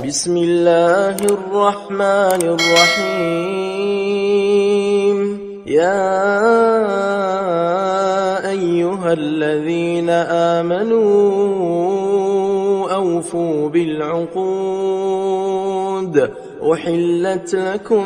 بسم الله الرحمن الرحيم. يا أيها الذين آمنوا أوفوا بالعقود. أحلت لكم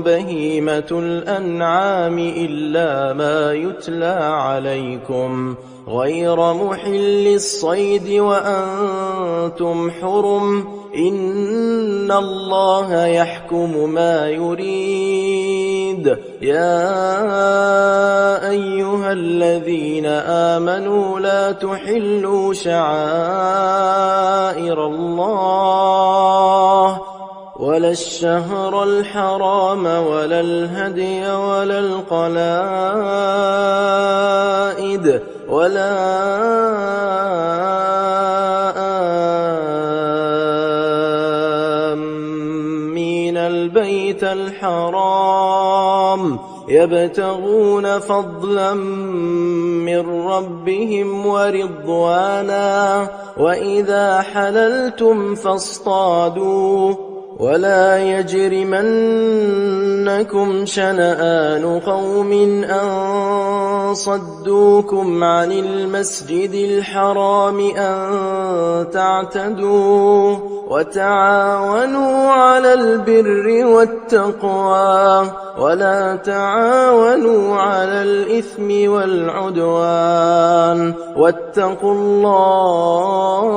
بهيمة الأنعام إلا ما يتلى عليكم غير محل الصيد وأنتم حرم. إن الله يحكم ما يريد. يا أيها الذين آمنوا لا تحلوا شعائر الله ولا الشهر الحرام ولا الهدي ولا القلائد ولا آمين البيت الحرام يبتغون فضلا من ربهم ورضوانا. وإذا حللتم فاصطادوا ولا يجرمنكم شنآن قوم أن صدوكم عن المسجد الحرام أن تعتدوا. وتعاونوا على البر والتقوى ولا تعاونوا على الإثم والعدوان. واتقوا الله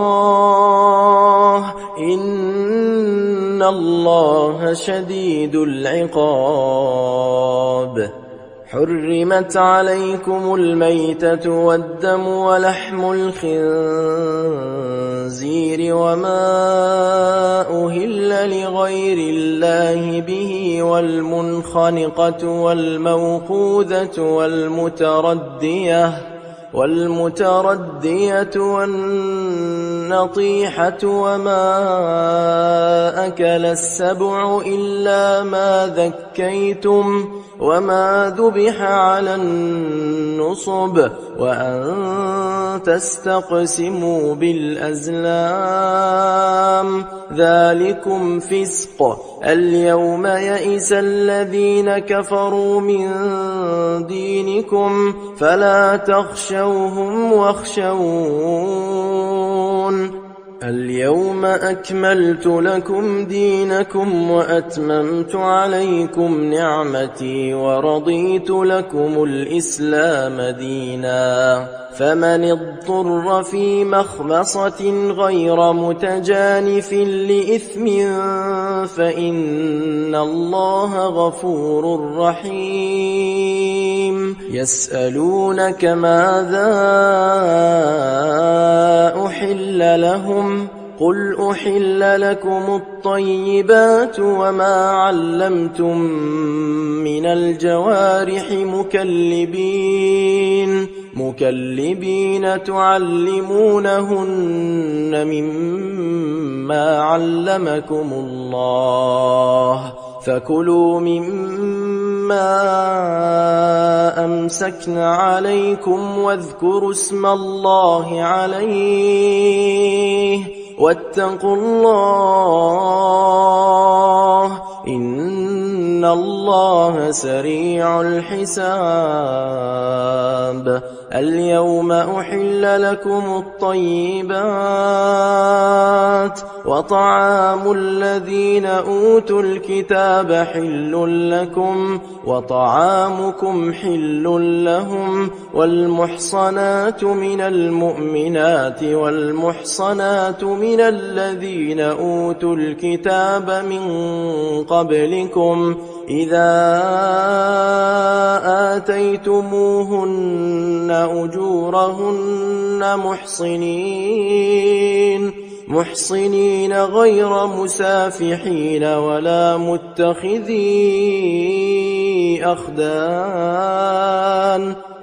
إن الله شديد العقاب. حرمت عليكم الميتة والدم ولحم الخنزير وما أهل لغير الله به والمنخنقة والموقوذة والمتردية والنطيحة وما أكل السبع إلا ما ذكيتم وما ذبح على النصب وأن تستقسموا بالأزلام ذلكم فسق. اليوم يئس الذين كفروا من دينكم فلا تخشوهم واخشون. اليوم أكملت لكم دينكم وأتممت عليكم نعمتي ورضيت لكم الإسلام دينا. فمن اضطر في مخمصة غير متجانف لإثم فإن الله غفور رحيم. يسألونك ماذا أحل لهم قل أحل لكم الطيبات وما علمتم من الجوارح مكلبين تعلمونهن مما علمكم الله. فكلوا مما أمسكن عليكم واذكروا اسم الله عليه واتقوا الله إن الله سريع الحساب. اليوم أحل لكم الطيبات وطعام الذين أوتوا الكتاب حل لكم وطعامكم حل لهم. والمحصنات من المؤمنات والمحصنات من الذين أوتوا الكتاب من قبلكم إذا آتيتموهن أجورهن محصنين غير مسافحين ولا متخذي أخدان.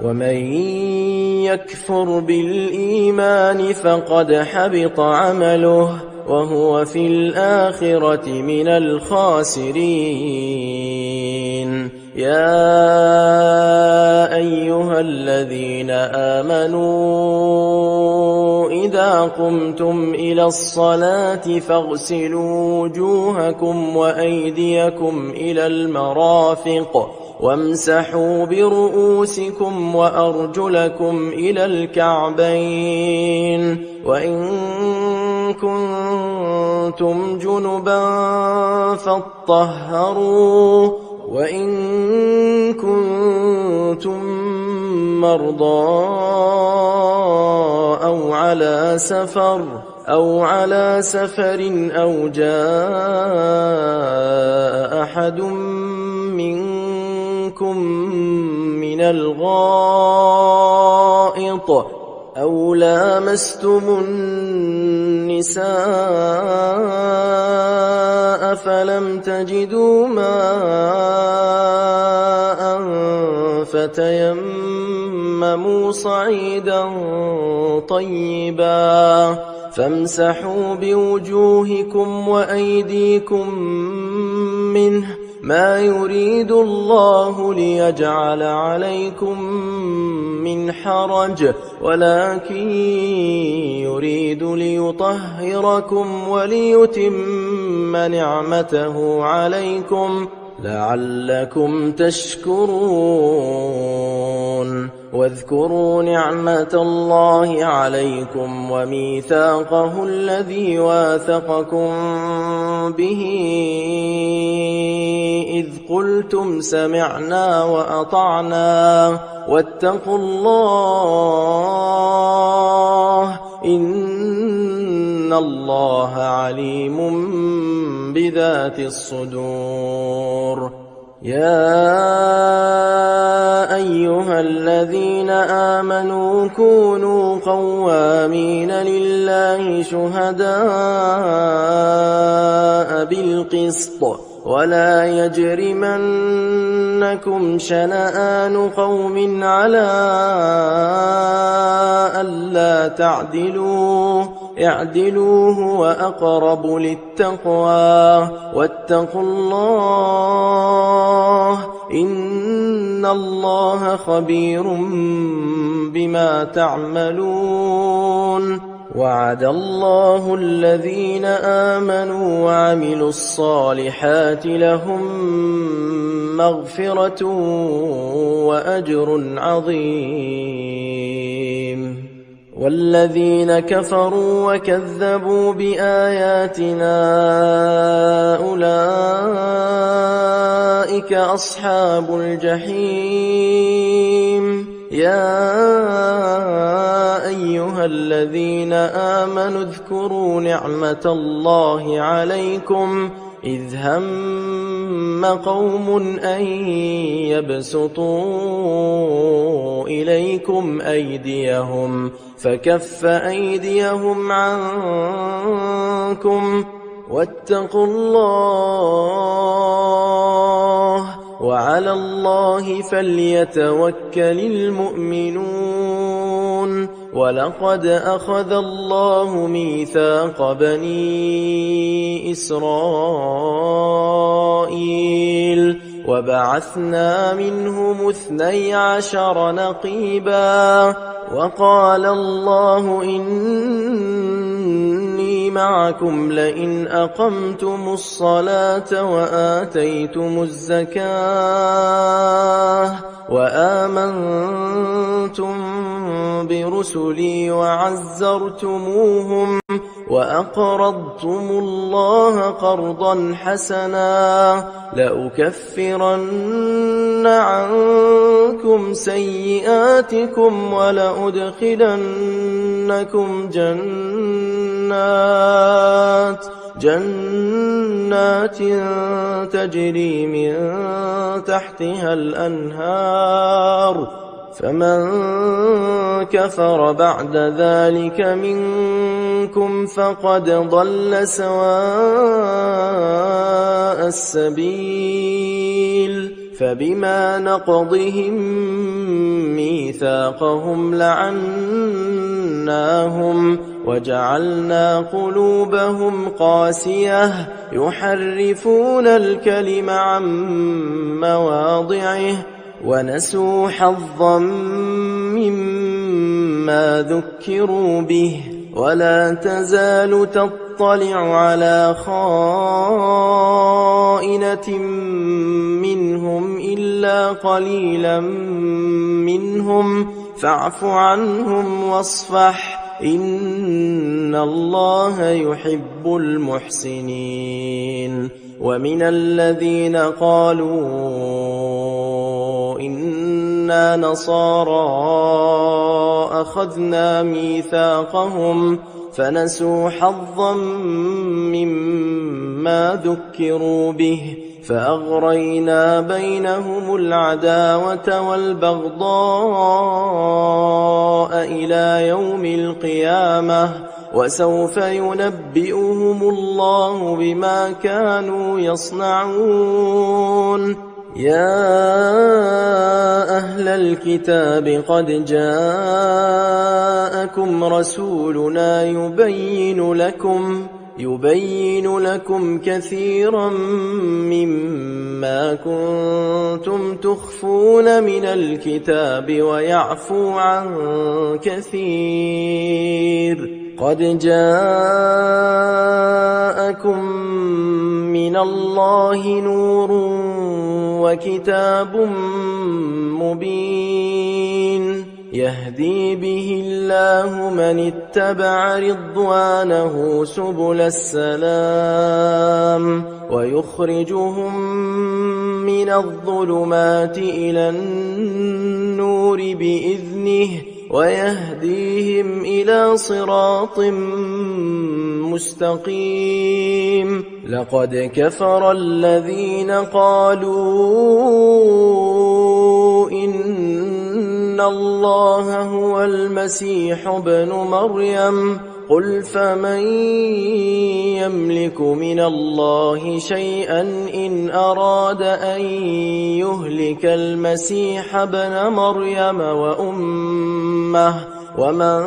ومن يكفر بالإيمان فقد حبط عمله وهو في الآخرة من الخاسرين. يا أيها الذين آمنوا إذا قمتم إلى الصلاة فاغسلوا وجوهكم وأيديكم إلى المرافق وامسحوا برؤوسكم وأرجلكم إلى الكعبين، وإن كنتم جنبا فاطهروا، وإن كنتم مرضى أو على سفر أو جاء أحد منكم من الغائط أو لامستم النساء فلم تجدوا ماء فتيمموا صعيدا طيبا فامسحوا بوجوهكم وأيديكم منه، ما يريد الله ليجعل عليكم من حرج، ولكن يريد ليطهركم وليتم نعمته عليكم لعلكم تشكرون. واذكروا نعمة الله عليكم وميثاقه الذي واثقكم به إذ قلتم سمعنا وأطعنا واتقوا الله إن الله عليم بذات الصدور. يا أيها الذين آمنوا كونوا قوامين لله شهداء بالقسط ولا يجرمنكم شنآن قوم على ألا تعدلوا، اعدلوا هو أقرب للتقوى، واتقوا الله إن الله خبير بما تعملون. وعد الله الذين آمنوا وعملوا الصالحات لهم مغفرة وأجر عظيم. والذين كفروا وكذبوا بآياتنا أولئك أصحاب الجحيم. يا أيها الذين آمنوا اذكروا نعمة الله عليكم إذ هم قوم أن يبسطوا إليكم أيديهم فكف أيديهم عنكم واتقوا الله وعلى الله فليتوكل المؤمنون. ولقد أخذ الله ميثاق بني إسرائيل وبعثنا منهم 12 نقيبا وقال الله إني معكم لئن أقمتم الصلاة وآتيتم الزكاة وآمنتم برسلي وعزرتموهم وأقرضتم الله قرضا حسنا لأكفرن عنكم سيئاتكم ولأدخلنكم جنات تجري من تحتها الأنهار فمن كفر بعد ذلك منكم فقد ضل سواء السبيل. فبما نقضهم ميثاقهم لعناهم وجعلنا قلوبهم قاسية يحرفون الكلم عن مواضعه ونسوا حظا مما ذكروا به ولا تزال تطلع على خائنة منهم إلا قليلا منهم فاعف عنهم واصفح إن الله يحب المحسنين. ومن الذين قالوا إنا نصارى أخذنا ميثاقهم فنسوا حظا مما ذكروا به فأغرينا بينهم العداوة والبغضاء إلى يوم القيامة وسوف ينبئهم الله بما كانوا يصنعون. يا أهل الكتاب قد جاءكم رسولنا يبين لكم كثيرا مما كنتم تخفون من الكتاب ويعفو عن كثير. قد جاءكم من الله نور وكتاب مبين يهدي به الله من اتبع رضوانه سبل السلام ويخرجهم من الظلمات إلى النور بإذنه ويهديهم إلى صراط مستقيم. لقد كفر الذين قالوا إن الله هو المسيح ابن مريم قل فمن يملك من الله شيئا إن أراد أن يهلك المسيح ابن مريم وأمه ومن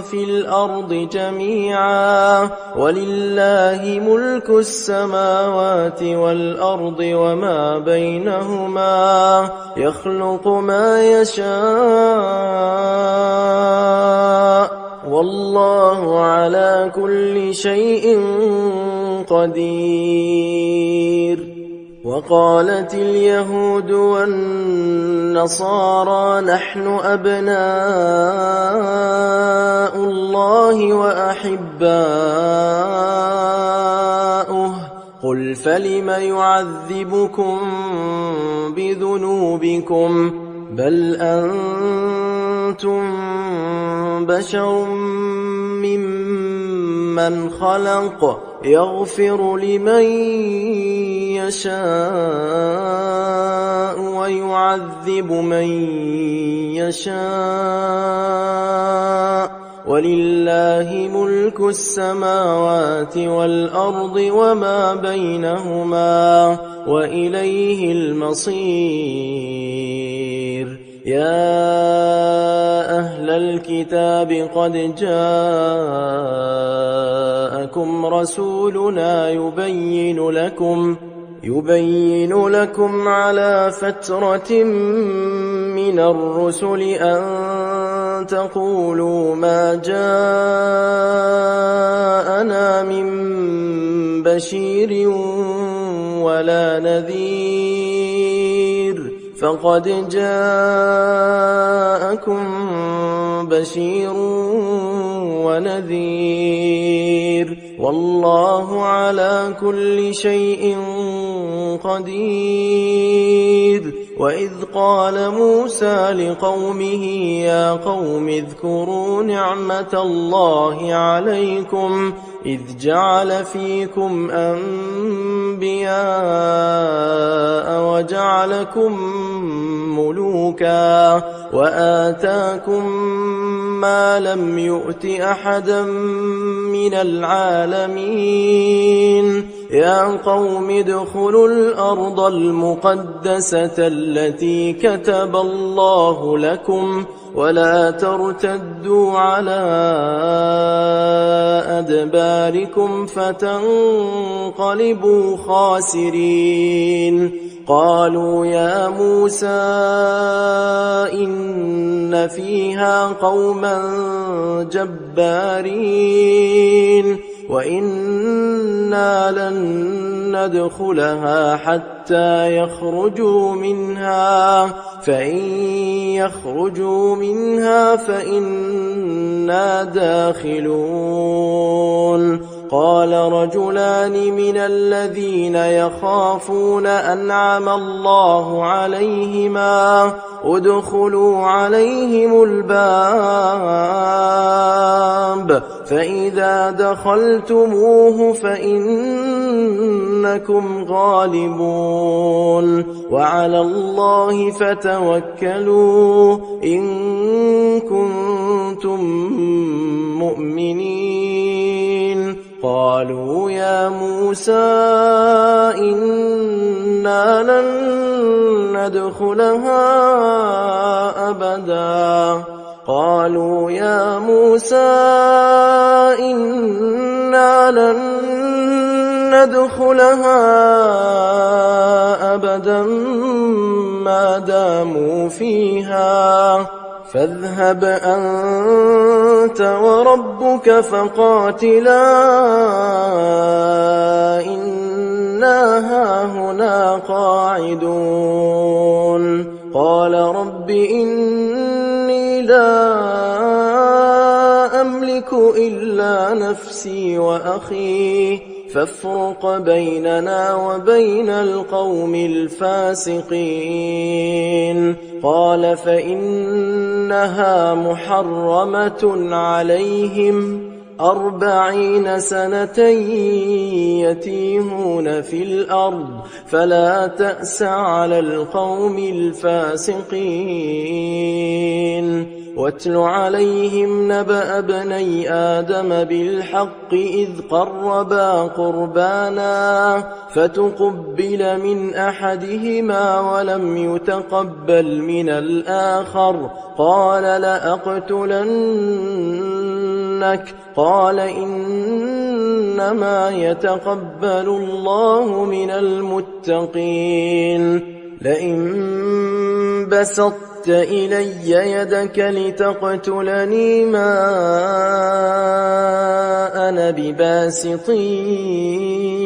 في الأرض جميعا ولله ملك السماوات والأرض وما بينهما يخلق ما يشاء والله على كل شيء قدير. وقالت اليهود والنصارى نحن أبناء الله وأحباؤه قل فلم يعذبكم بذنوبكم بل أنتم بشر ممن خلق يغفر لمن يشاء ويعذب من يشاء ولله ملك السماوات والأرض وما بينهما وإليه المصير. يا أهل الكتاب قد جاءكم رسولنا يبين لكم على فترة من الرسل أن تقولوا ما جاءنا من بشير ولا نذير فقد جاءكم بشير ونذير والله على كل شيء قدير. وإذ قال موسى لقومه يا قوم اذكروا نعمة الله عليكم إذ جعل فيكم أنبياء وجعلكم ملوكا وآتاكم ما لم يؤت أحدا من العالمين يا قوم ادخلوا الأرض المقدسة التي كتب الله لكم ولا ترتدوا على أدباركم فتنقلبوا خاسرين قالوا يا موسى إن فيها قوما جبارين وإنا لن ندخلها حتى يخرجوا منها فإن يخرجوا منها فإنا داخلون قال رجلان من الذين يخافون أنعم الله عليهما ادخلوا عليهم الباب فإذا دخلتموه فإنكم غالبون وعلى الله فتوكلوا إن كنتم مؤمنين قالوا يا موسى إنا لن ندخلها أبدا قالوا يا موسى إنا لن ندخلها أبدا ما داموا فيها فاذهب أنت وربك فقاتلا إنا هاهنا قاعدون قال رب إني لا أملك إلا نفسي وأخي فافرق بيننا وبين القوم الفاسقين قال فإنها محرمة عليهم 40 سنة يتيهون في الأرض فلا تأس على القوم الفاسقين واتل عليهم نبأ ابني آدم بالحق إذ قربا قربانا فتقبل من أحدهما ولم يتقبل من الآخر قال لأقتلنك قال إنما يتقبل الله من المتقين لئن بسطت إلي يدك لتقتلني ما أنا بباسط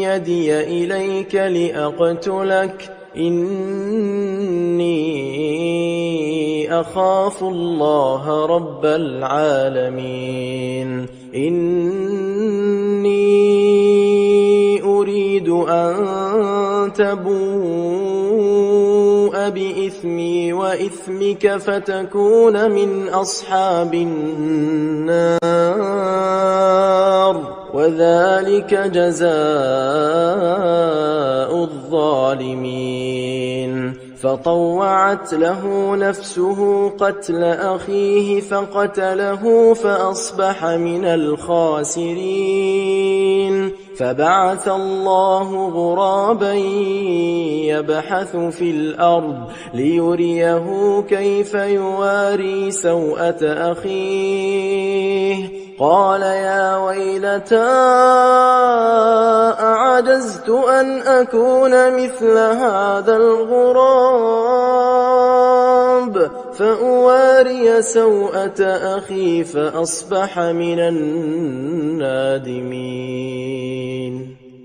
يدي إليك لأقتلك إني أخاف الله رب العالمين إني أريد أن تبوء بإثمي وإثمك فتكون من أصحاب النار وذلك جزاء الظالمين فطوعت له نفسه قتل أخيه فقتله فأصبح من الخاسرين فبعث الله غرابا يبحث في الأرض ليريه كيف يواري سوءة أخيه قال يا ويلتى أعجزت أن أكون مثل هذا الغراب فأواري سوءة أخي فأصبح من النادمين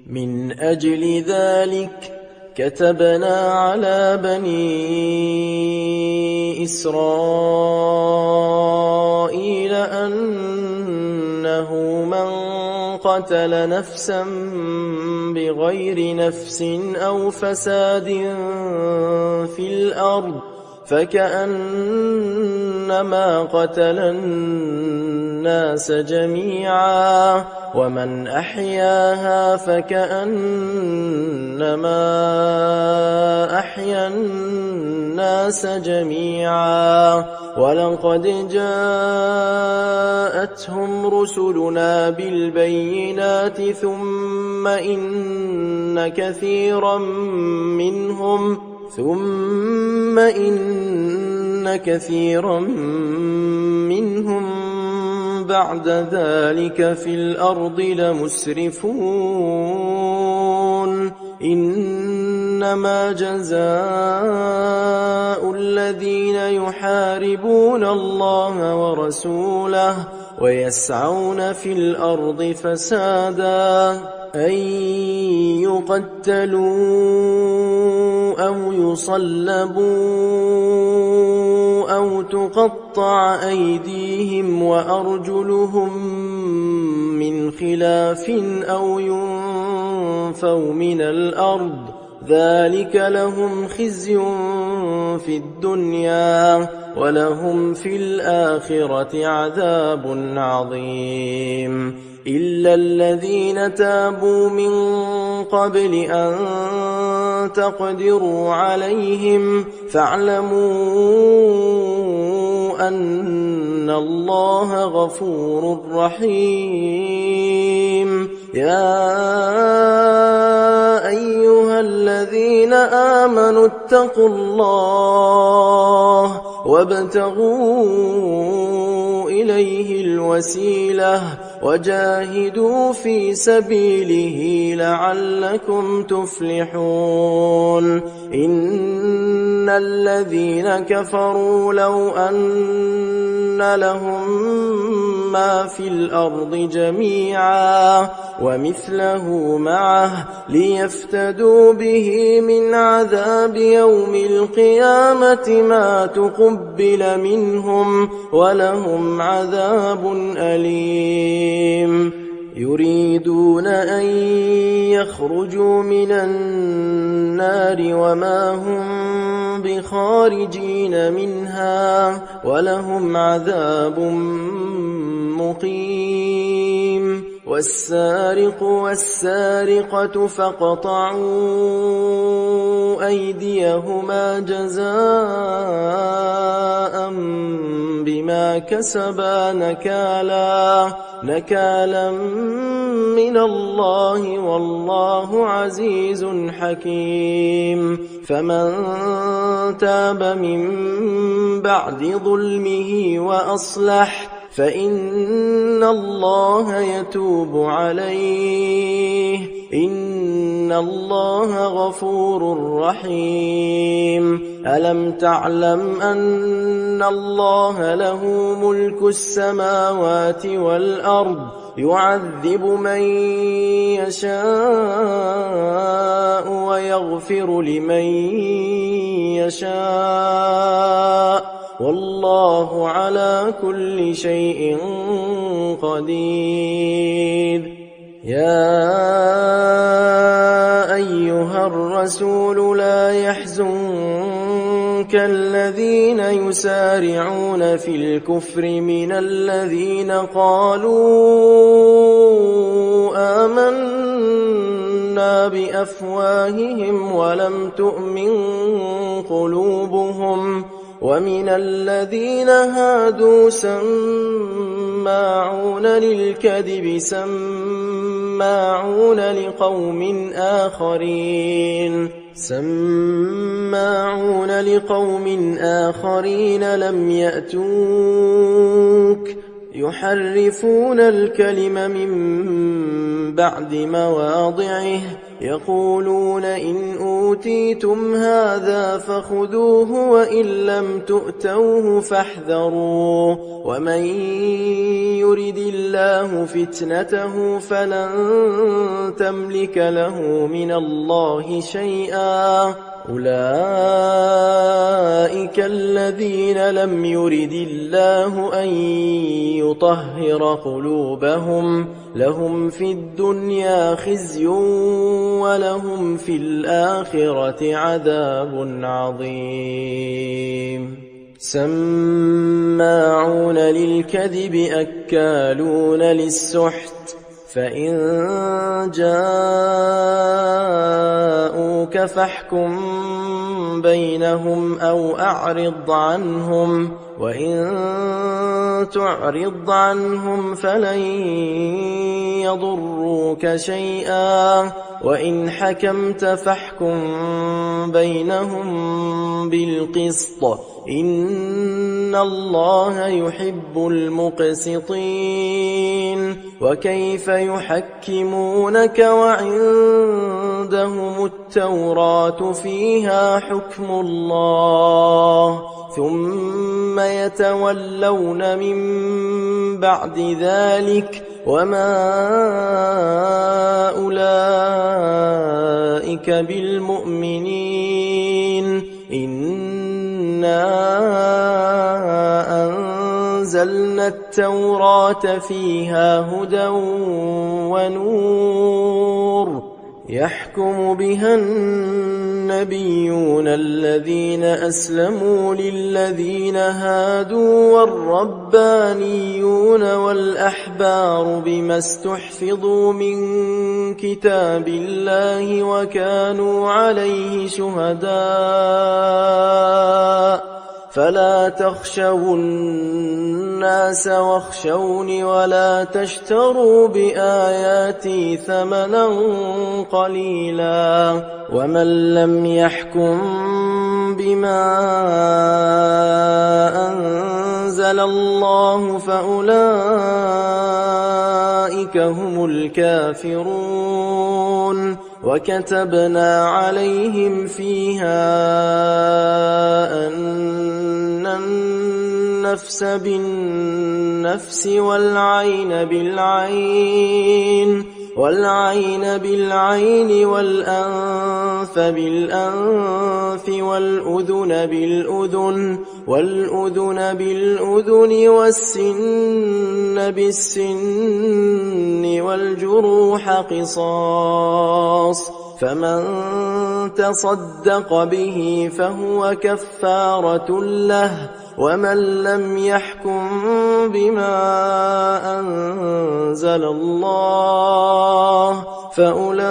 من أجل ذلك كتبنا على بني إسرائيل أنه من قتل نفسا بغير نفس أو فساد في الأرض فكأنما قتل الناس جميعا ومن أحياها فكأنما أحيا الناس جميعا ولقد جاءتهم رسلنا بالبينات ثم إن كثيرا منهم بعد ذلك في الأرض لمسرفون إنما جزاء الذين يحاربون الله ورسوله ويسعون في الأرض فسادا أن يقتلوا أو يصلبوا أو تقطع أيديهم وأرجلهم من خلاف أو ينفوا من الأرض ذلك لهم خزي في الدنيا ولهم في الآخرة عذاب عظيم إلا الذين تابوا من قبل أن تقدروا عليهم فاعلموا أن الله غفور رحيم يا أيها الذين آمنوا اتقوا الله وابتغوا إليه الوسيلة وجاهدوا في سبيله لعلكم تفلحون إن الذين كفروا لو أن لهم ما في الأرض جميعا ومثله معه ليفتدوا به من عذاب يوم القيامة ما تقبل منهم ولهم عذاب أليم يريدون أن يخرجوا من النار وما هم بخارجين منها ولهم عذاب مقيم والسارق والسارقة فاقطعوا أيديهما جزاء بما كسبا نكالا من الله والله عزيز حكيم فمن تاب من بعد ظلمه وأصلح فإن الله يتوب عليه إن الله غفور رحيم ألم تعلم أن الله له ملك السماوات والأرض يعذب من يشاء ويغفر لمن يشاء والله على كل شيء قدير يا أيها الرسول لا يحزنك الذين يسارعون في الكفر من الذين قالوا آمنا بأفواههم ولم تؤمن قلوبهم ومن الذين هادوا سماعون للكذب سماعون لقوم آخرين لم يأتوك يحرفون الكلم من بعد مواضعه يقولون إن أوتيتم هذا فخذوه وإن لم تؤتوه فاحذروا ومن يرد الله فتنته فلن تملك له من الله شيئا أولئك الذين لم يرد الله أن يطهر قلوبهم لهم في الدنيا خزي ولهم في الآخرة عذاب عظيم سماعون للكذب أكالون للسحت فإن جاءوك فاحكم بينهم أو أعرض عنهم وإن تعرض عنهم فلن يضروك شيئا وإن حكمت فاحكم بينهم بالقسط إن الله يحب المقسطين وكيف يحكمونك وعندهم التوراة فيها حكم الله ثم يتولون من بعد ذلك وما أولئك بالمؤمنين إنا أنزلنا التوراة فيها هدى ونور يحكم بها النبيون الذين أسلموا للذين هادوا والربانيون والأحبار بما استحفظوا من كتاب الله وكانوا عليه شهداء فلا تخشوا الناس واخشوني ولا تشتروا بآياتي ثمنا قليلا ومن لم يحكم بما أنزل الله فأولئك هم الكافرون وكتبنا عليهم فيها أن النفس بالنفس والعين بالعين والأنف بالأنف والأذن بالأذن والسن بالسن والجروح قصاص فمن تصدق به فهو كفارة له ومن لم يحكم بما أنزل الله فأولئك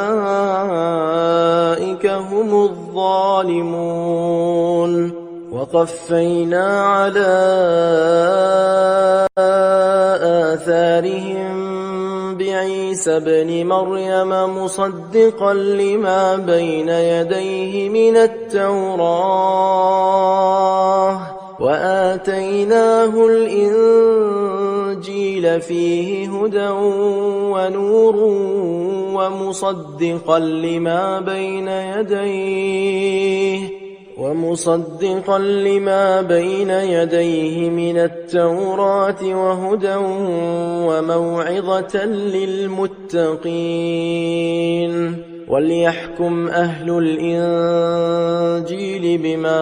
هم الظالمون وقفينا على آثارهم بعيسى ابن مريم مصدقا لما بين يديه من التوراة وآتيناه الإنجيل فيه هدى ونور ومصدقا لما بين يديه من التوراة وهدى وموعظة للمتقين وليحكم أهل الإنجيل بما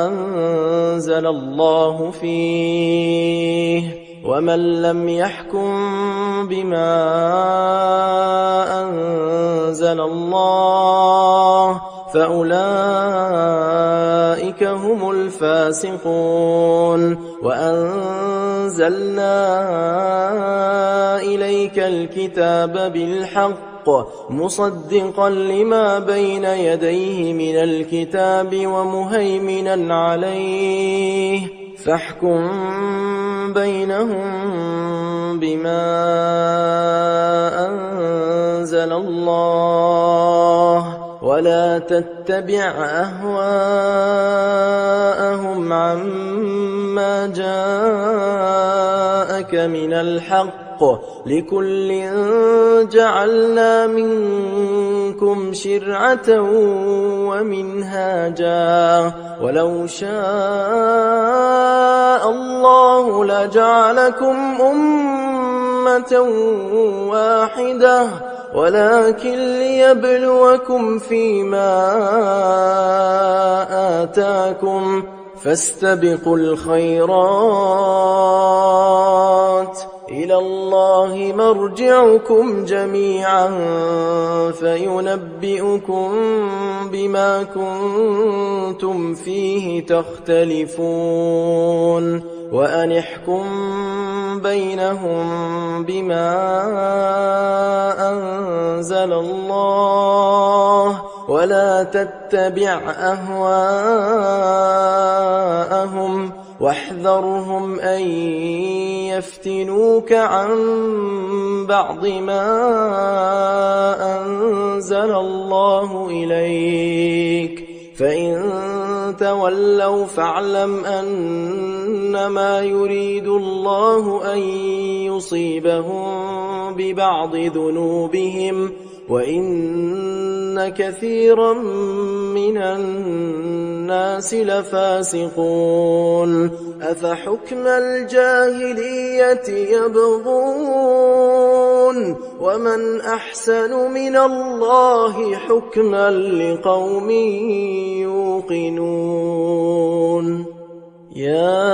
أنزل الله فيه ومن لم يحكم بما أنزل الله فأولئك هم الفاسقون وأنزلنا إليك الكتاب بالحق مصدقا لما بين يديه من الكتاب ومهيمنا عليه فاحكم بينهم بما أنزل الله ولا تتبع أهواءهم عما جاءك من الحق لكل جعلنا منكم شرعة ومنهاجا ولو شاء الله لجعلكم أمة واحدة ولكن ليبلوكم فيما آتاكم فاستبقوا الخيرات إلى الله مرجعكم جميعا فينبئكم بما كنتم فيه تختلفون وأن احكم بينهم بما أنزل الله ولا تتبع أهواءهم واحذرهم أن يفتنوك عن بعض ما أنزل الله إليك فإن تولوا فاعلم أنما يريد الله أن يصيبهم ببعض ذنوبهم وإن كثيرا من الناس لفاسقون أفحكم الجاهلية يبغون ومن أحسن من الله حكما لقوم يوقنون يا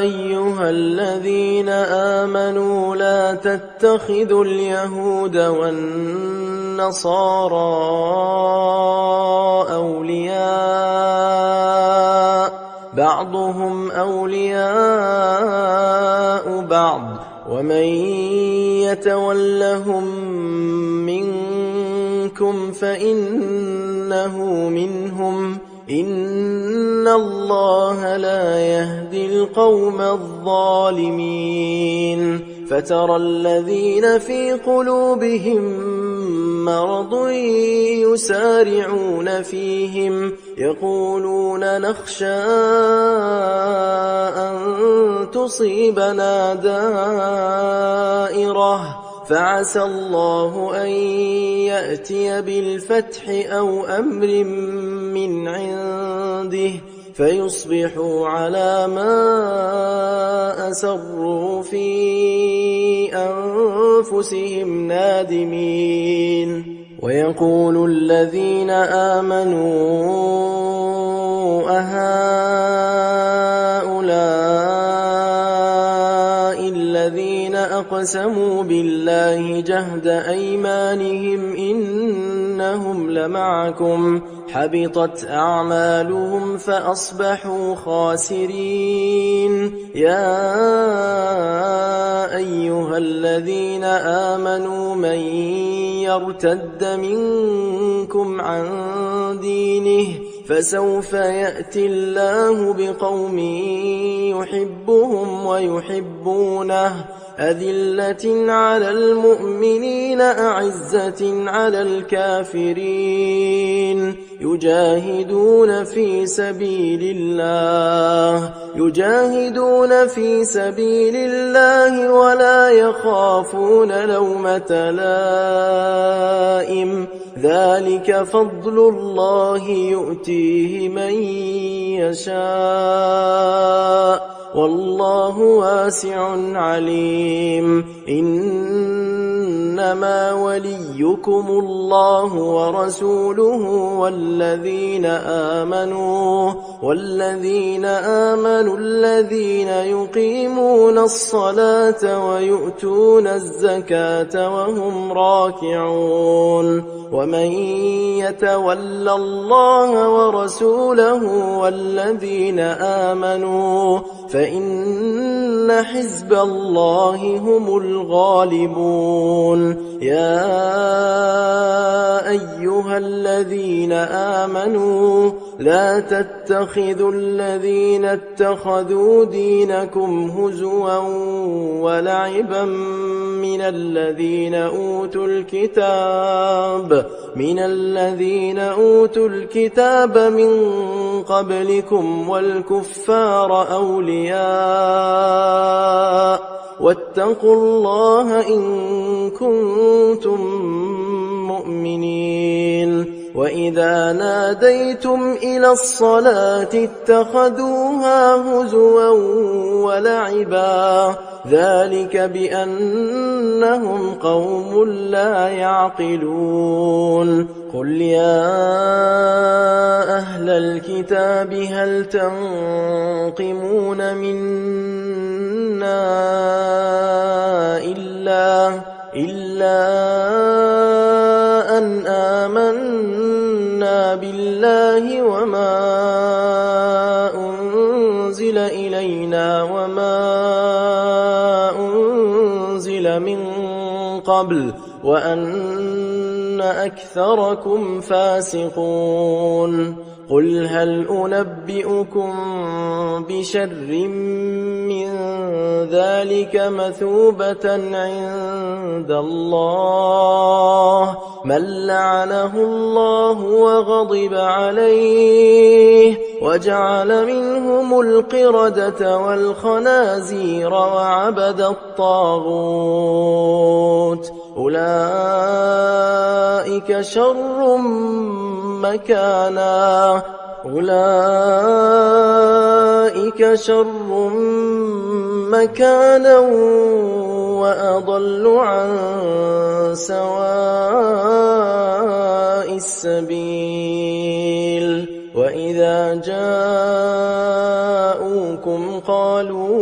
أيها الذين آمنوا لا تتخذوا اليهود والنصارى أولياء بعضهم أولياء بعض ومن يتولهم منكم فإنه منهم إن الله لا يهدي القوم الظالمين فترى الذين في قلوبهم مرض يسارعون فيهم يقولون نخشى أن تصيبنا دائرة فعسى الله أن يأتي بالفتح أو أمر من عنده فيصبحوا على ما أسروا في أنفسهم نادمين ويقول الذين آمنوا أهؤلاء الذين أقسموا بالله جهد أيمانهم إنهم لمعكم حبطت أعمالهم فأصبحوا خاسرين يا أيها الذين آمنوا من يرتد منكم عن دينه فسوف يأتي الله بقوم يحبهم ويحبونه أذلة على المؤمنين أعزة على الكافرين يجاهدون في سبيل الله ولا يخافون لومة لائم ذلك فضل الله يؤتيه من يشاء والله واسع عليم إنما وليكم الله ورسوله والذين آمنوا الذين يقيمون الصلاة ويؤتون الزكاة وهم راكعون ومن يتول الله ورسوله والذين آمنوا فإن حزب الله هم الغالبون يا أيها الذين آمنوا لا تتخذوا الذين اتخذوا دينكم هزوا ولعبا من الذين أوتوا الكتاب من قبلكم والكفار أولياء واتقوا الله إن كنتم مؤمنين وإذا ناديتم إلى الصلاة اتخذوها هزوا ولعبا ذلك بأنهم قوم لا يعقلون قل يا أهل الكتاب هل تنقمون منا إلا أن آمنا بالله وما أنزل إلينا وما أنزل من قبل وأن أكثركم فاسقون قل هل أنبئكم بشر من ذلك مثوبة عند الله من لعنه الله وغضب عليه وجعل منهم القردة والخنازير وعبد الطاغوت أولئك شر مكانا وأضل عن سواء السبيل وإذا جاءوكم قالوا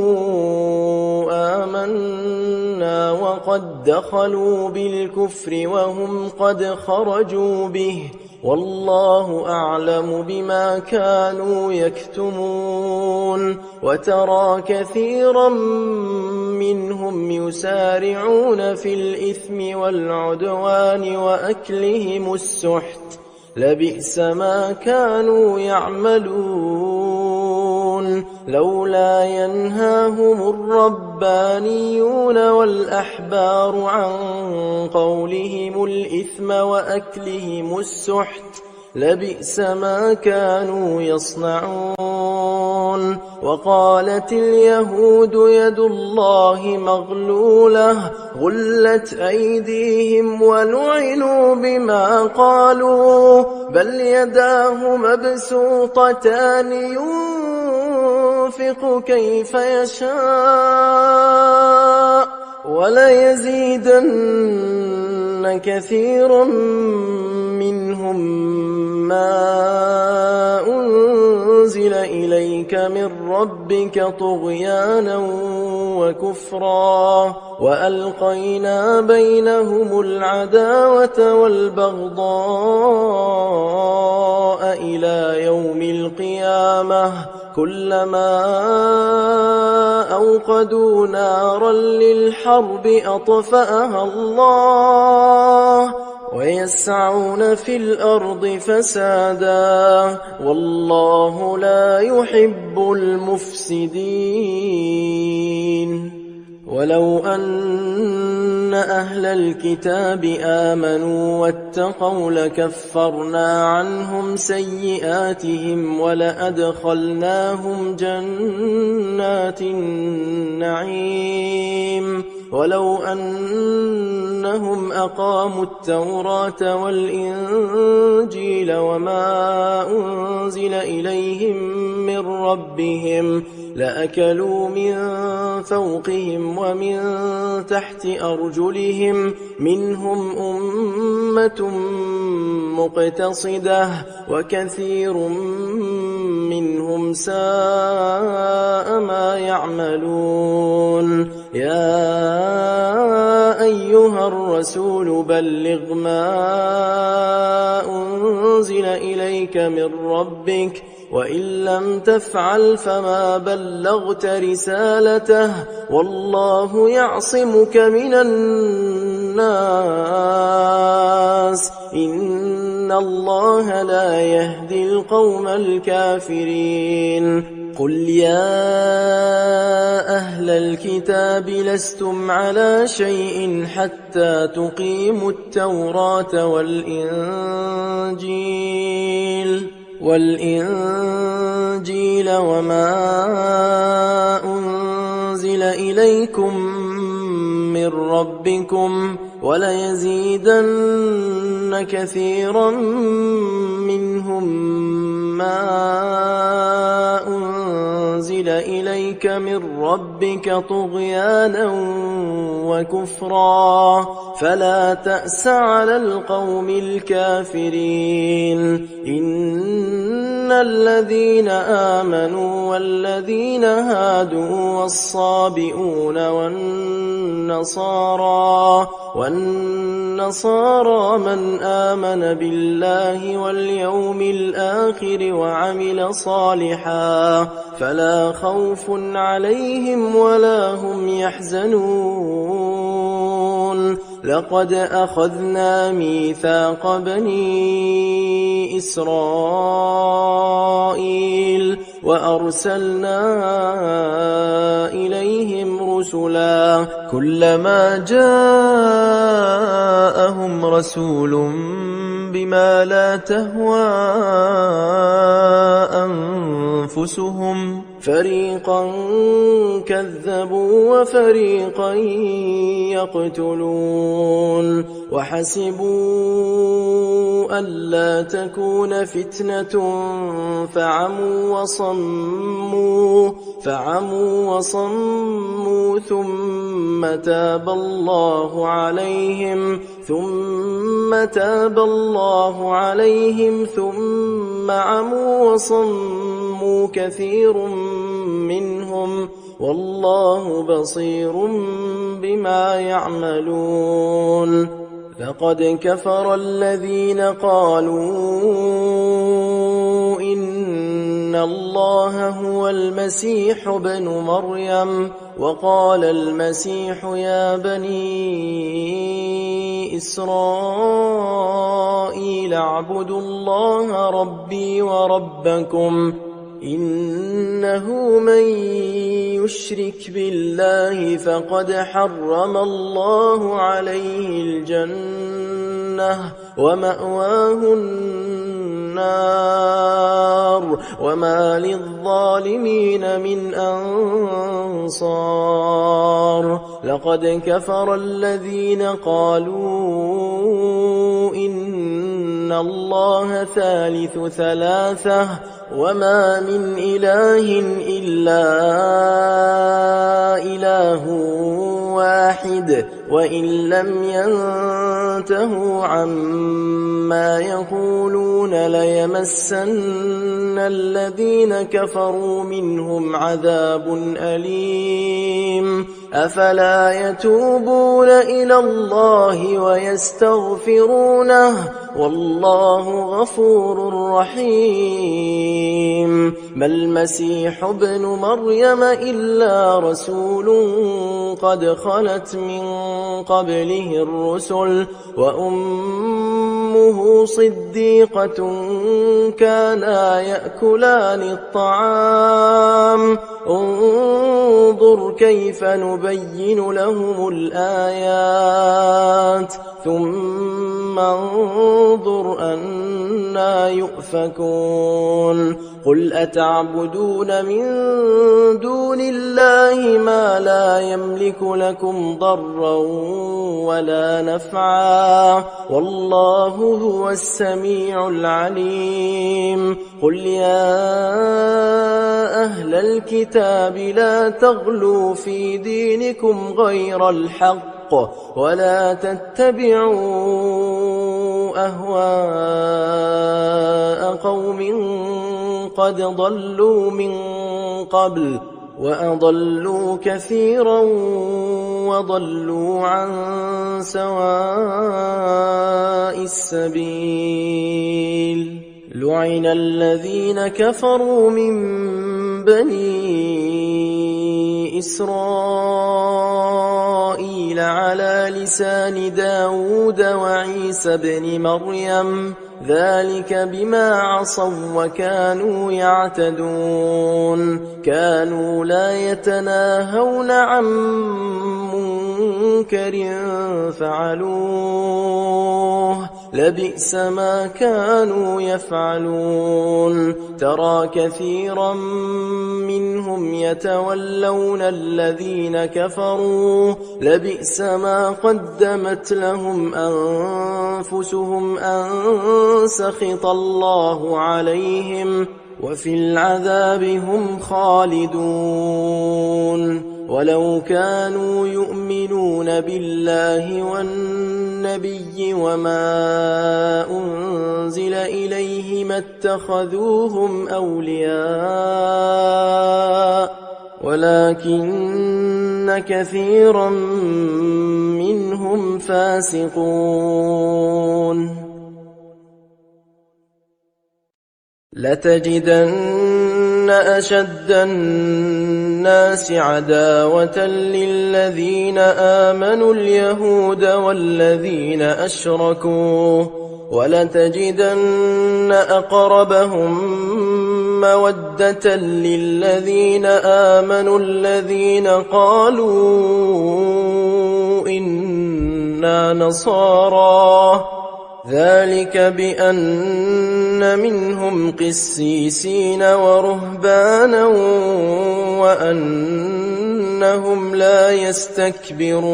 آمنا وقد دخلوا بالكفر وهم قد خرجوا به والله أعلم بما كانوا يكتمون وترى كثيرا منهم يسارعون في الإثم والعدوان وأكلهم السحت لبئس ما كانوا يعملون لولا ينهاهم الربانيون والأحبار عن قولهم الإثم وأكلهم السحت لبئس ما كانوا يصنعون وقالت اليهود يد الله مغلولة غلت أيديهم ولعنوا بما قالوا بل يداه مبسوطتان ينفق كيف يشاء وليزيدن كثيرا منهم ما أنزل إليك من ربك طغيانا وكفرا وألقينا بينهم العداوة والبغضاء إلى يوم القيامة كلما أوقدوا نارا للحرب أطفأها الله ويسعون في الأرض فسادا والله لا يحب المفسدين ولو أن أهل الكتاب آمنوا واتقوا لكفرنا عنهم سيئاتهم ولأدخلناهم جنات النعيم ولو أنهم أقاموا التوراة والإنجيل وما أنزل إليهم من ربهم لأكلوا من فوقهم ومن تحت أرجلهم منهم أمة مقتصدة وكثير منهم ساء ما يعملون يا أيها الرسول بلغ ما أنزل إليك من ربك وإن لم تفعل فما بلغت رسالته والله يعصمك من الناس إن الله لا يهدي القوم الكافرين قل يا أهل الكتاب لستم على شيء حتى تقيموا التوراة والإنجيل وما أنزل إليكم من ربكم وليزيدن كثيرا منهم ما أنزل أنزل إليك من ربك طغيانا وكفرا فلا تأس على القوم الكافرين إن الذين آمنوا والذين هادوا والصابئون والنصارى من آمن بالله واليوم الآخر وعمل صالحا فلا خوف عليهم ولا هم يحزنون لقد أخذنا ميثاق بني إسرائيل وأرسلنا إليهم رسلا كلما جاءهم رسول بما لا تهوى أنفسهم فريقا كذبوا وفريقا يقتلون وحسبوا ألا تكون فتنة فعموا وصموا ثم تاب الله عليهم ثم عموا وصموا كثير منهم والله بصير بما يعملون لقد كفر الذين قالوا إن الله هو المسيح ابن مريم وقال المسيح يا بني إسرائيل اعبدوا الله ربي وربكم إنه من يشرك بالله فقد حرم الله عليه الجنة ومأواه النار وما للظالمين من أنصار لقد كفر الذين قالوا إن الله ثالث ثلاثة وما من إله إلا إله واحد وإن لم ينتهوا عما يقولون ليمسن الذين كفروا منهم عذاب أليم أفلا يتوبون إلى الله ويستغفرونه والله غفور رحيم ما المسيح ابن مريم إلا رسول قد خلت من قبله الرسل وأمه صديقة كانا يأكلان الطعام انظر كيف نبين لهم الآيات ثم انظر أنا يؤفكون قل أتعبدون من دون الله ما لا يملك لكم ضرا ولا نفعا والله هو السميع العليم قل يا أهل الكتاب لا تغلوا في دينكم غير الحق ولا تتبعوا أهواء قوم قد ضلوا من قبل وأضلوا كثيرا وضلوا عن سواء السبيل لعن الذين كفروا من بني إسرائيل على لسان داود وعيسى بن مريم ذلك بما عصوا وكانوا يعتدون كانوا لا يتناهون عن منكر فعلوه لبئس ما كانوا يفعلون ترى كثيرا منهم يتولون الذين كفروا لبئس ما قدمت لهم أنفسهم أن سخط الله عليهم وفي العذاب هم خالدون ولو كانوا يؤمنون بالله والنبي وما أنزل إليه ما اتخذوهم أولياء ولكن كثيرا منهم فاسقون لتجدن أشد الناس عداوة للذين آمنوا اليهود والذين أشركوا ولتجدن أقربهم مودة للذين آمنوا الذين قالوا إنا نصارى ذلك بأن منهم قسيسين ورهبانا وأنهم لا يستكبرون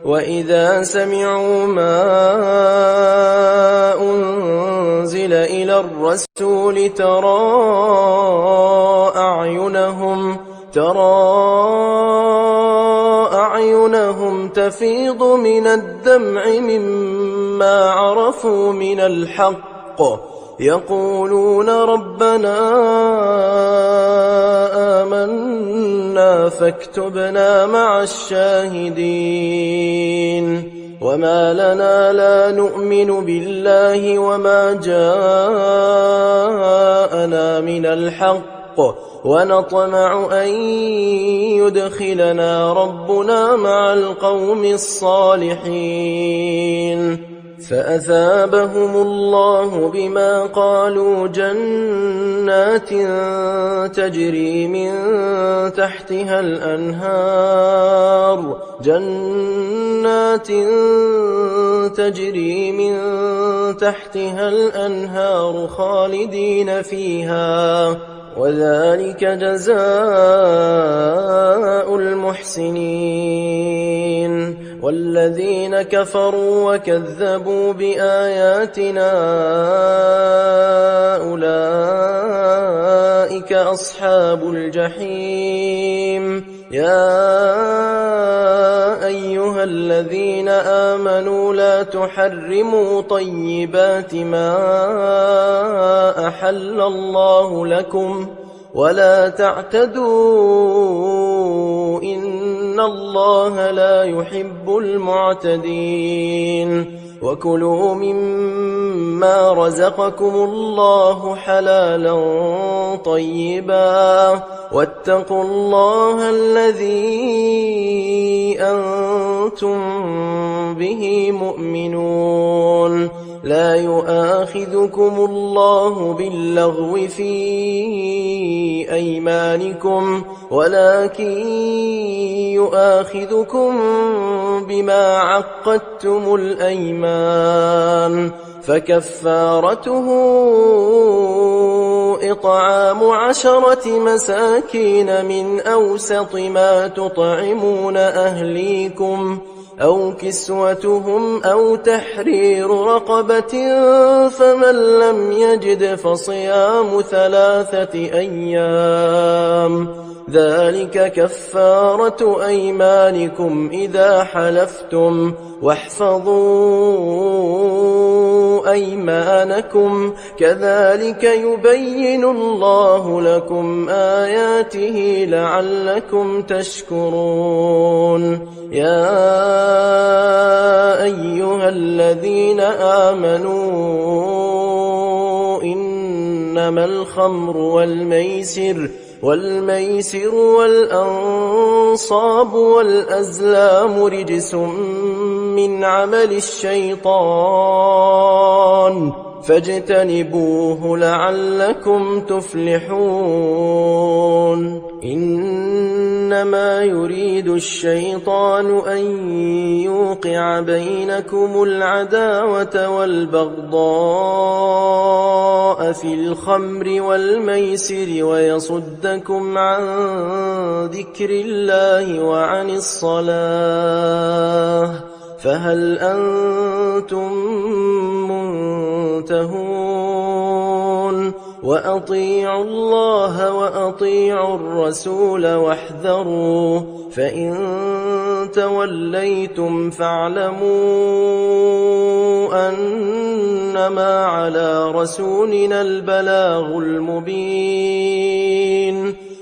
وإذا سمعوا ما أنزل إلى الرسول ترى أعينهم تفيض من الدمع مما عرفوا من الحق يقولون ربنا آمنا فاكتبنا مع الشاهدين وما لنا لا نؤمن بالله وما جاءنا من الحق ونطمع أن يدخلنا ربنا مع القوم الصالحين فأثابهم الله بما قالوا جنات تجري من تحتها الأنهار خالدين فيها وذلك جزاء المحسنين والذين كفروا وكذبوا بآياتنا أولئك أصحاب الجحيم يا أيها الذين آمنوا لا تحرموا طيبات ما أحل الله لكم ولا تعتدوا إن الله لا يحب المعتدين وكلوا مما رزقكم الله حلالا طيبا واتقوا الله الذي أنتم به مؤمنون لا يؤاخذكم الله باللغو في أيمانكم ولكن يؤاخذكم بما عقدتم الأيمان فكفارته إطعام 10 مساكين من أوسط ما تطعمون أهليكم أو كسوتهم أو تحرير رقبة فمن لم يجد فصيام 3 أيام ذلك كفارة أيمانكم إذا حلفتم واحفظوا أيمانكم كذلك يبين الله لكم آياته لعلكم تشكرون يا أيها الذين آمنوا إنما الخمر والميسر والأنصاب والأزلام رجس من عمل الشيطان فاجتنبوه لعلكم تفلحون إنما يريد الشيطان أن يوقع بينكم العداوة والبغضاء في الخمر والميسر ويصدكم عن ذكر الله وعن الصلاة فهل أنتم منتهون وأطيعوا الله وأطيعوا الرسول واحذروا فإن توليتم فاعلموا أنما على رسولنا البلاغ المبين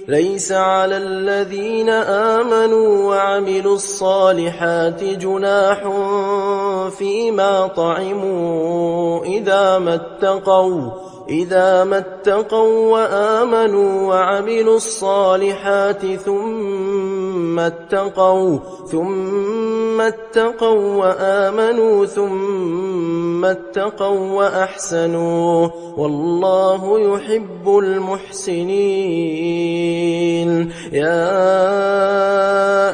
ليس على الذين آمنوا وعملوا الصالحات جناح فيما طعموا إذا ما اتقوا وآمنوا وعملوا الصالحات ثم اتقوا وآمنوا ثم اتقوا وأحسنوا والله يحب المحسنين يا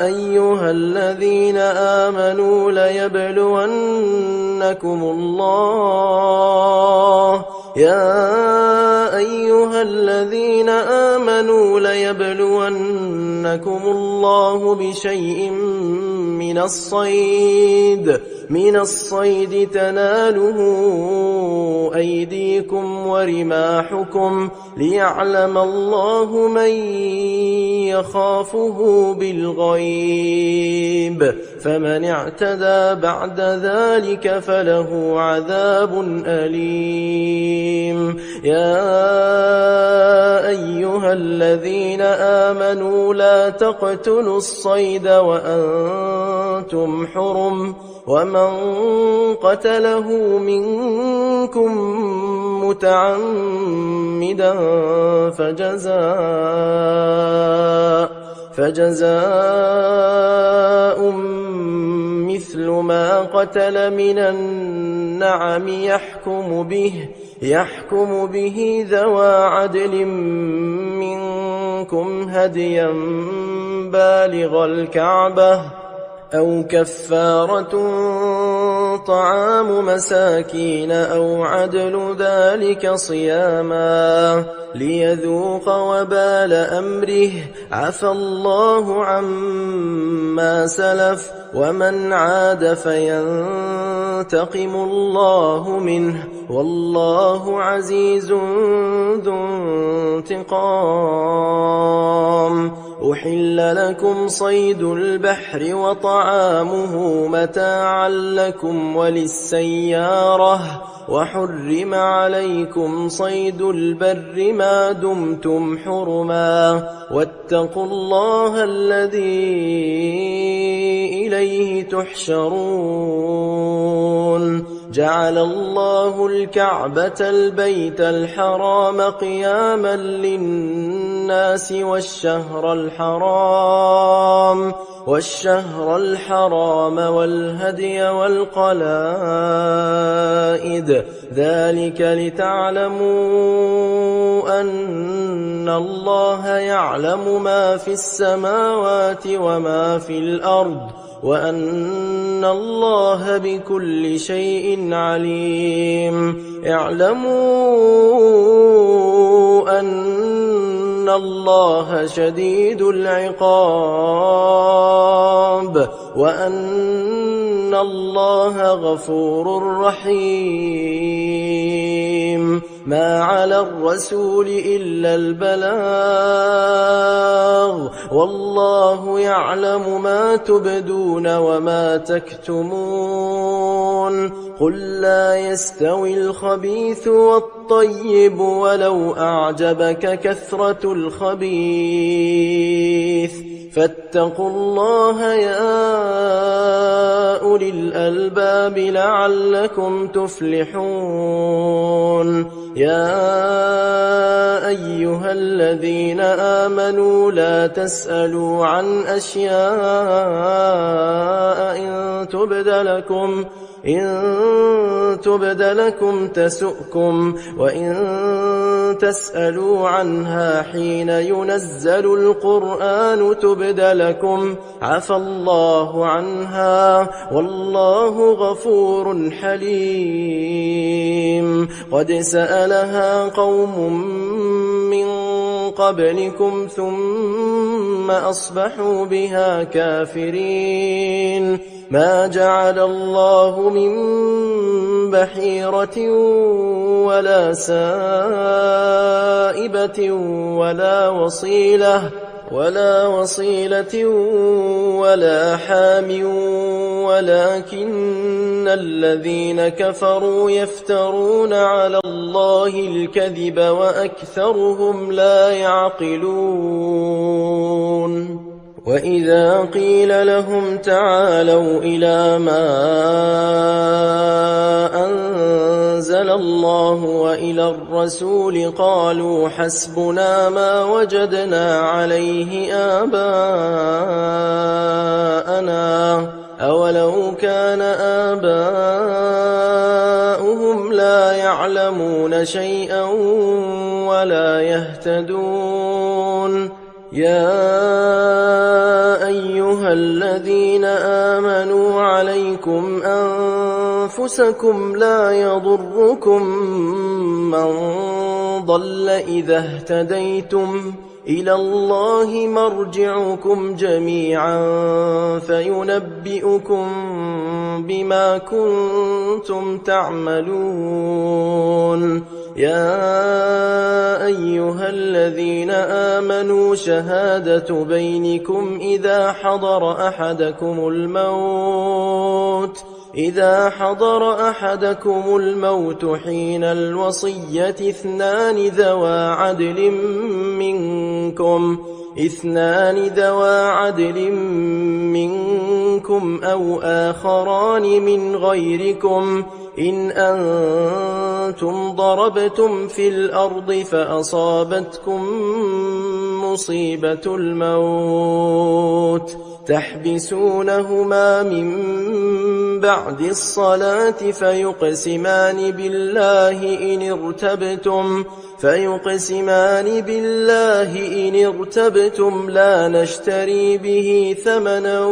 أيها الذين آمنوا ليبلونكم الله بشيء من الصيد تناله أيديكم ورماحكم ليعلم الله من يخافه بالغيب فمن اعتدى بعد ذلك فله عذاب أليم يا أيها الذين آمنوا لا تقتلوا الصيد وأنتم حرم ومن قتله منكم متعمدا فجزاء مثل ما قتل من النعم يحكم به ذوى عدل منكم هديا بالغ الكعبة أو كفارة طعام مساكين أو عدل ذلك صياما ليذوق وبال أمره عفى الله عما سلف ومن عاد فينتقم الله منه والله عزيز ذو انتقام أحل لكم صيد البحر وطعامه متاعا لكم وللسيارة وحرم عليكم صيد البر ما دمتم حرما واتقوا الله الذي إليه تحشرون جعل الله الكعبة البيت الحرام قياما للناس والشهر الحرام والهدي والقلائد ذلك لتعلموا أن الله يعلم ما في السماوات وما في الأرض وأن الله بكل شيء عليم اعلموا أن الله شديد العقاب وأن الله غفور رحيم ما على الرسول إلا البلاغ والله يعلم ما تبدون وما تكتمون قل لا يستوي الخبيث والطيب ولو أعجبك كثرة الخبيث فاتقوا الله يا أولي الألباب لعلكم تفلحون يا أيها الذين آمنوا لا تسألوا عن أشياء إن تبد لكم تسؤكم وإن تسألوا عنها حين ينزل القرآن تبد لكم عفى الله عنها والله غفور حليم قد سألها قوم من قبلكم ثم أصبحوا بها كافرين ما جعل الله من بحيرة ولا سائبة ولا وصيلة ولا حام ولكن الذين كفروا يفترون على الله الكذب وأكثرهم لا يعقلون وإذا قيل لهم تعالوا إلى ما أنزل الله وإلى الرسول قالوا حسبنا ما وجدنا عليه آباءنا أولو كان آباؤهم لا يعلمون شيئا ولا يهتدون يا أيها الذين آمنوا عليكم أنفسكم لا يضركم من ضل إذا اهتديتم إلى الله مرجعكم جميعا فينبئكم بما كنتم تعملون يا أيها الذين آمنوا شهادة بينكم إذا حضر أحدكم الموت حين الوصية اثنان ذوا عدل منكم أو آخران من غيركم إن أنتم ضربتم في الأرض فأصابتكم مصيبة الموت تحبسونهما من بعد الصلاة فيقسمان بالله إن ارتبتم لا نشتري به ثمنا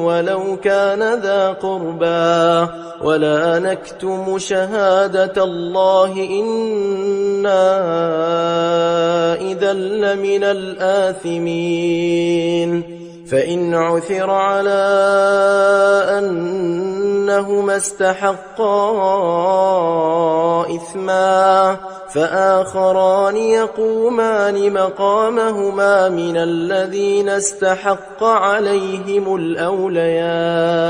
ولو كان ذا قربى ولا نكتم شهادة الله إنا إذا لمن الآثمين فإن عثر على أنهما استحقا إثما فآخران يقومان مقامهما من الذين استحق عليهم الأوليان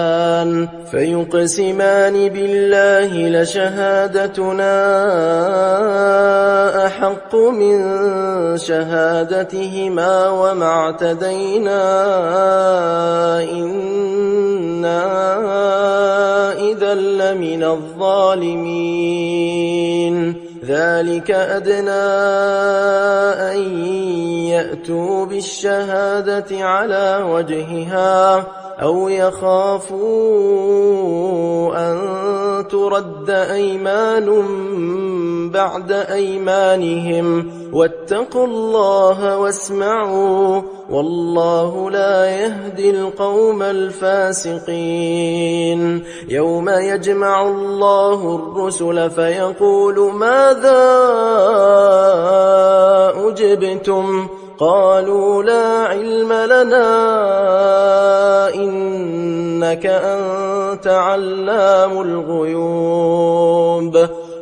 فيقسمان بالله لشهادتنا أحق من شهادتهما وما اعتدينا إنا إذا لمن الظالمين ذلك أدنى أن يأتوا بالشهادة على وجهها أو يخافوا أن ترد أيمان بعد أيمانهم واتقوا الله واسمعوا والله لا يهدي القوم الفاسقين يوم يجمع الله الرسل فيقول ماذا أجبتم قالوا لا علم لنا إنك أنت علام الغيوب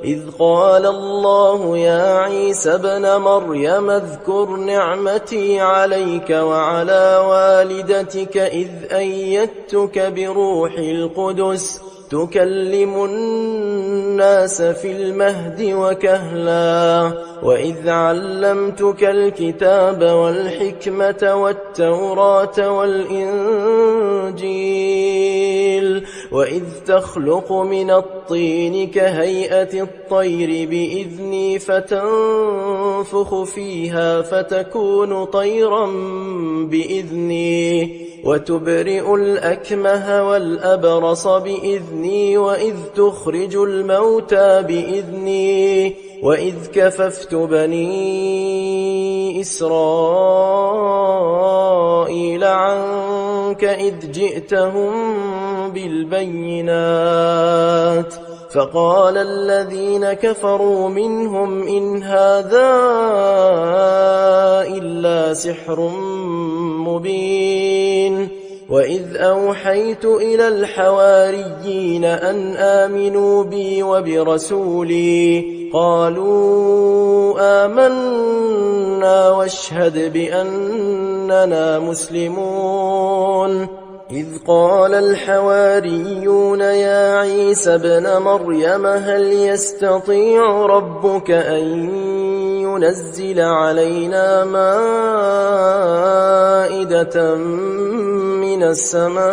إذ قال الله يا عيسى ابن مريم اذكر نعمتي عليك وعلى والدتك إذ أيدتك بروح القدس تكلم الناس في المهد وكهلا وإذ علمتك الكتاب والحكمة والتوراة والإنجيل وإذ تخلق من الطين كهيئة الطير بإذني فتنفخ فيها فتكون طيرا بإذني وتبرئ الأكمه والأبرص بإذني وإذ تخرج الموتى بإذني وإذ كففت بني إسرائيل عنك إذ جئتهم بالبينات فقال الذين كفروا منهم إن هذا إلا سحر مبين وإذ أوحيت إلى الحواريين أن آمنوا بي وبرسولي قالوا آمنا واشهد بأننا مسلمون إذ قال الحواريون يا عيسى ابن مريم هل يستطيع ربك أن ينزل علينا مائدة من السماء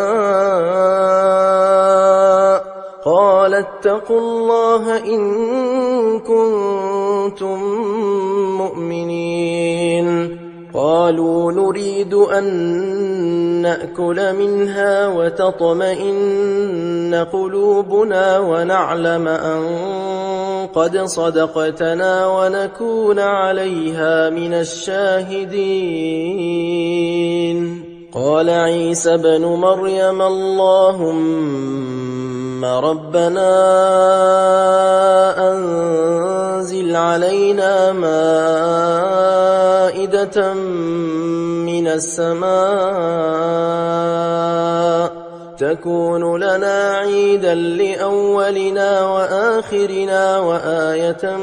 قال اتقوا الله إن كنتم مؤمنين قالوا نريد أن نأكل منها وتطمئن قلوبنا ونعلم أن قد صدقتنا ونكون عليها من الشاهدين قال عيسى ابن مريم اللهم ربنا أنزل علينا مائدة من السماء تكون لنا عيدا لأولنا وآخرنا وآية